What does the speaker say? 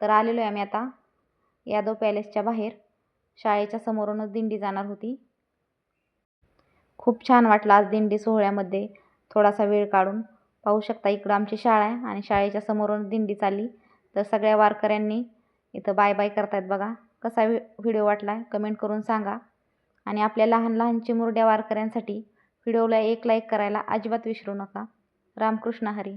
तर आलेलो आहे आम्ही आता यादव पॅलेसच्या बाहेर. शाळेच्या समोरूनच दिंडी जाणार होती. खूप छान वाटलं आज दिंडी सोहळ्यामध्ये थोडासा वेळ काढून. पाहू शकता इकडं आमची शाळा आहे आणि शाळेच्या समोरून दिंडी चालली. तर सगळ्या वारकऱ्यांनी इथं बाय बाय करतायत बघा. कसा व्हिडिओ वाटला कमेंट करून सांगा. आणि आपल्या लहान लहान चिमुरड्या वारकऱ्यांसाठी व्हिडिओला एक लाईक करायला अजिबात विसरू नका. रामकृष्ण हरी.